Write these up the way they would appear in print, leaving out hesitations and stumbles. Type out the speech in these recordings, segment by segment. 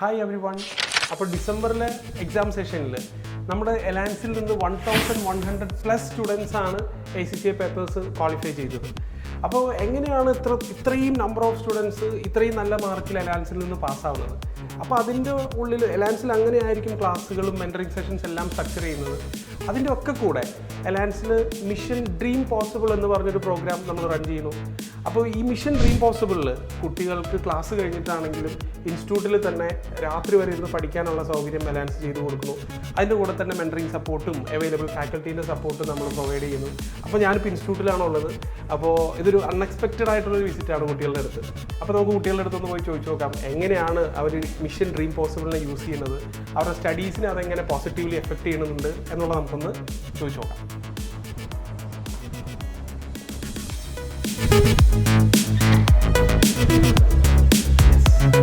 Hi every one. അപ്പോൾ ഡിസംബറിലെ exam സെഷനിൽ നമ്മുടെ എലാൻസിൽ നിന്ന് 1100+ സ്റ്റുഡൻസ് ആണ് ACCA പേപ്പേഴ്സ് ക്വാളിഫൈ ചെയ്തത്. അപ്പോൾ എങ്ങനെയാണ് ഇത്രയും നമ്പർ ഓഫ് സ്റ്റുഡൻസ് ഇത്രയും നല്ല മാർക്കിൽ എലാൻസിൽ നിന്ന് പാസ്സാവുന്നത്? അപ്പോൾ അതിൻ്റെ ഉള്ളിൽ എലാൻസിൽ അങ്ങനെയായിരിക്കും ക്ലാസ്സുകളും മെൻറ്ററിങ് സെഷൻസ് എല്ലാം സ്ട്രക്ചർ ചെയ്യുന്നത്. അതിൻ്റെ ഒക്കെ കൂടെ എലാൻസിൽ മിഷൻ ഡ്രീം പോസിബിൾ എന്ന് പറഞ്ഞൊരു പ്രോഗ്രാം നമ്മൾ റൺ ചെയ്യുന്നു. അപ്പോൾ ഈ മിഷൻ ഡ്രീം പോസിബിളിൽ കുട്ടികൾക്ക് ക്ലാസ് കഴിഞ്ഞിട്ടാണെങ്കിലും ഇൻസ്റ്റിറ്റ്യൂട്ടിൽ തന്നെ രാത്രി വരെ ഇരുന്ന് പഠിക്കാനുള്ള സൗകര്യം എലാൻസ് ചെയ്തു കൊടുക്കുന്നു. അതിൻ്റെ കൂടെ തന്നെ മെൻറ്ററിങ് സപ്പോർട്ടും അവൈലബിൾ ഫാക്കൽറ്റീൻ്റെ സപ്പോർട്ടും നമ്മൾ പ്രൊവൈഡ് ചെയ്യുന്നു. അപ്പോൾ ഞാനിപ്പോൾ ഇൻസ്റ്റിറ്റ്യൂട്ടിലാണുള്ളത്. അപ്പോൾ ഇതൊരു അൺഎക്സ്പെക്റ്റഡ് ആയിട്ടുള്ളൊരു വിസിറ്റാണ് കുട്ടികളുടെ അടുത്ത്. അപ്പോൾ നമുക്ക് കുട്ടികളുടെ അടുത്തൊന്ന് പോയി ചോദിച്ചു നോക്കാം എങ്ങനെയാണ് അവർ മിഷൻ ഡ്രീം പോസിബിളിനെ യൂസ് ചെയ്യുന്നത്, അവരുടെ സ്റ്റഡീസിനെ അതെങ്ങനെ പോസിറ്റീവ്ലി എഫക്റ്റ് ചെയ്യുന്നുണ്ട് എന്നുള്ളത് നമുക്കൊന്ന് ചോദിച്ചു നോക്കാം.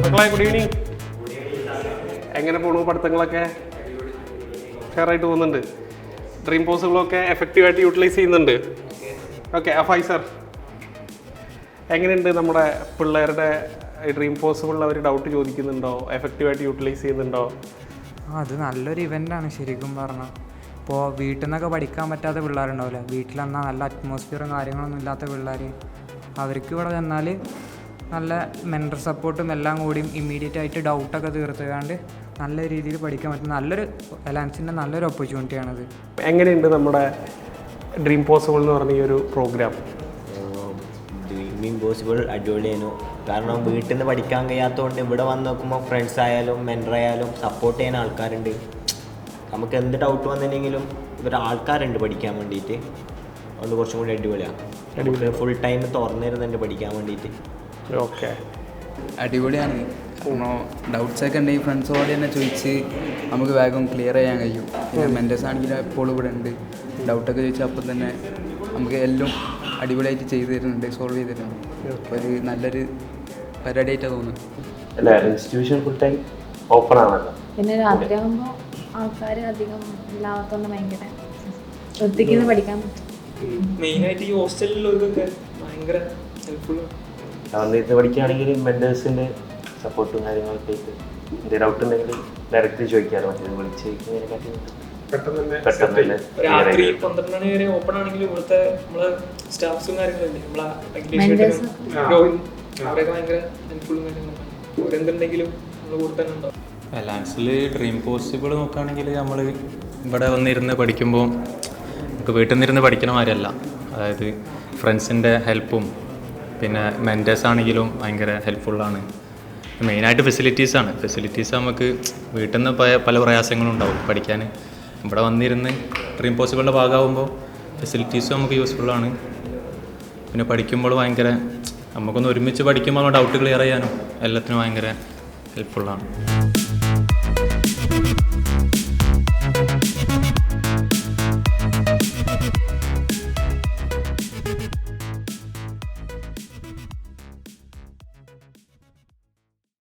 മക്കളെ ഗുഡ് ഈവനിങ്. എങ്ങനെ പോണു പഠിത്തങ്ങളൊക്കെ? ഫെയറായിട്ട് പോകുന്നുണ്ട്? ഡ്രീം പോസിബിളൊക്കെ എഫക്റ്റീവായിട്ട് യൂട്ടിലൈസ് ചെയ്യുന്നുണ്ട്? ഓക്കെ. അഫായ് സർ, എങ്ങനെയുണ്ട് നമ്മുടെ പിള്ളേരുടെ ഡ്രീം പോസിബിളിൽ അവർ ഡൗട്ട് ചോദിക്കുന്നുണ്ടോ, എഫക്റ്റീവായിട്ട് യൂട്ടിലൈസ് ചെയ്യുന്നുണ്ടോ? അത് നല്ലൊരു ഇവൻ്റാണ് ശരിക്കും പറഞ്ഞാൽ. ഇപ്പോൾ വീട്ടിൽ നിന്നൊക്കെ പഠിക്കാൻ പറ്റാത്ത പിള്ളേരുണ്ടാവില്ല, വീട്ടിലെന്നാൽ നല്ല അറ്റ്മോസ്ഫിയറും കാര്യങ്ങളൊന്നും ഇല്ലാത്ത പിള്ളേർ, അവർക്ക് ഇവിടെ ചെന്നാൽ നല്ല മെൻറ്റർ സപ്പോർട്ടും എല്ലാം കൂടിയും ഇമ്മീഡിയറ്റ് ആയിട്ട് ഡൗട്ടൊക്കെ തീർത്തുകൊണ്ട് നല്ല രീതിയിൽ പഠിക്കാൻ പറ്റും. നല്ലൊരു എലാൻസിൻ്റെ നല്ലൊരു ഓപ്പർച്യൂണിറ്റിയാണത്. എങ്ങനെയുണ്ട് നമ്മുടെ ഡ്രീം പോസിബിൾ എന്ന് പറഞ്ഞ ഈ ഒരു പ്രോഗ്രാം? ഡ്രീം പോസിബിൾ അടിപൊളിയായിരുന്നു. കാരണം വീട്ടിൽ നിന്ന് പഠിക്കാൻ കഴിയാത്തതുകൊണ്ട് ഇവിടെ വന്ന് നോക്കുമ്പോൾ ഫ്രണ്ട്സ് ആയാലും മെൻറ്റർ ആയാലും സപ്പോർട്ട് ചെയ്യാൻ ആൾക്കാരുണ്ട്. നമുക്ക് എന്ത് ഡൗട്ട് വന്നില്ലെങ്കിലും ഇവർ ആൾക്കാരുണ്ട് പഠിക്കാൻ വേണ്ടിയിട്ട്. അതുകൊണ്ട് കുറച്ചും കൂടി അടിപൊളിയാണ്. ഫുൾ ടൈം തുറന്നിരുന്നുണ്ട് പഠിക്കാൻ വേണ്ടിയിട്ട്. ഓക്കെ, അടിപൊളിയാണ്. കാരണം ഡൗട്ട്സൊക്കെ ഉണ്ടെങ്കിൽ ഫ്രണ്ട്സോട് തന്നെ ചോദിച്ച് നമുക്ക് വേഗം ക്ലിയർ ചെയ്യാൻ കഴിയും. പിന്നെ മെൻറ്റേഴ്സ് ആണെങ്കിൽ എപ്പോഴും ഇവിടെ ഉണ്ട്. ഡൗട്ടൊക്കെ ചോദിച്ചാൽ അപ്പം തന്നെ നമുക്ക് എല്ലാം അടിപൊളിയായിട്ട് ചെയ്തു തരുന്നുണ്ട്, സോൾവ് ചെയ്ത് തരുന്നുണ്ട്. അപ്പോൾ ഒരു നല്ലൊരു പരിപാടിയായിട്ടാണ് തോന്നുന്നത്. അല്ല, ഇൻസ്റ്റിറ്റ്യൂഷൻ ഫുൾ ടൈം ഓപ്പൺ ആണല്ലോ. പിന്നെ രാത്രിയാകുമ്പോൾ ആൾക്കാർ അധികം ഇല്ലാത്തതുകൊണ്ട് ഭയങ്കര ശ്രദ്ധിക്കുന്ന പഠിക്കാൻ പറ്റും. മെയിനായിട്ട് ഈ ഹോസ്റ്റലിലുള്ളവർക്കൊക്കെ ഭയങ്കര ഹെൽപ്ഫുള്ളാണ്. അതുകൊണ്ട് ഇത് പഠിക്കുകയാണെങ്കിൽ മെൻറ്റേഴ്സിൻ്റെ സപ്പോർട്ടും കാര്യങ്ങളൊക്കെ ആയിട്ട് എന്തെങ്കിലും ഡൗട്ട് ഉണ്ടെങ്കിൽ ഡയറക്റ്റ്ലി ചോദിക്കാറ്. മറ്റേത് വിളിച്ച് പെട്ടെന്ന് രാത്രി 12 മണി വരെ ഓപ്പൺ ആണെങ്കിൽ ഇവിടുത്തെ നമ്മളെ സ്റ്റാഫ്സും കാര്യങ്ങളുണ്ട്, നമ്മളെ അവരൊക്കെ ഭയങ്കര ഹെൽപ്ഫുള്ളും കാര്യങ്ങളാണ്. അവരെന്തുണ്ടെങ്കിലും നമ്മൾ കൂടെ തന്നെ ഉണ്ടാവും. എലാൻസിൽ ഡ്രീം പോസിബിൾ നോക്കുകയാണെങ്കിൽ നമ്മൾ ഇവിടെ വന്നിരുന്ന് പഠിക്കുമ്പോൾ നമുക്ക് വീട്ടിൽ നിന്നിരുന്ന് പഠിക്കണ മാതിരിയല്ല. അതായത് ഫ്രണ്ട്സിൻ്റെ ഹെൽപ്പും പിന്നെ മെൻറ്റേഴ്സ് ആണെങ്കിലും ഭയങ്കര ഹെൽപ്ഫുള്ളാണ്. മെയിനായിട്ട് ഫെസിലിറ്റീസ് നമുക്ക് വീട്ടിൽ നിന്ന് പല പ്രയാസങ്ങളും ഉണ്ടാവും പഠിക്കാൻ. ഇവിടെ വന്നിരുന്ന് ഡ്രീം പോസിബിളിൻ്റെ ഭാഗമാകുമ്പോൾ ഫെസിലിറ്റീസും നമുക്ക് യൂസ്ഫുള്ളാണ്. പിന്നെ പഠിക്കുമ്പോൾ ഭയങ്കര നമുക്കൊന്ന് ഒരുമിച്ച് പഠിക്കുമ്പോൾ ഡൗട്ട് ക്ലിയർ ചെയ്യാനും എല്ലാത്തിനും ഭയങ്കര ഹെൽപ്ഫുള്ളാണ്.